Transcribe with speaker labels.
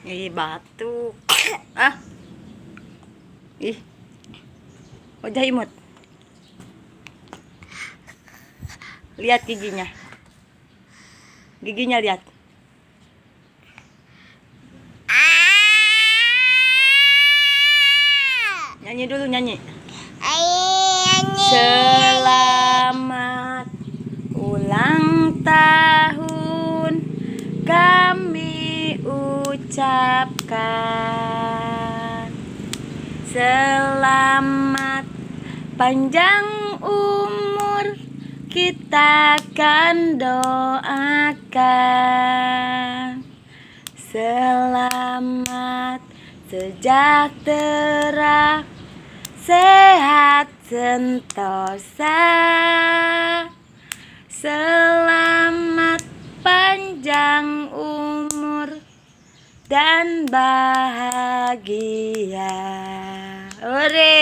Speaker 1: Ih, batuk. Ah. Ih. Wajah imut. Lihat giginya. Giginya lihat. Nyanyi dulu, nyanyi. Selamat ulang tahun kami ucapkan. Selamat panjang umur kita akan doakan. Selamat sejahtera, sehat sentosa. Selamat panjang umur dan bahagia. Hore!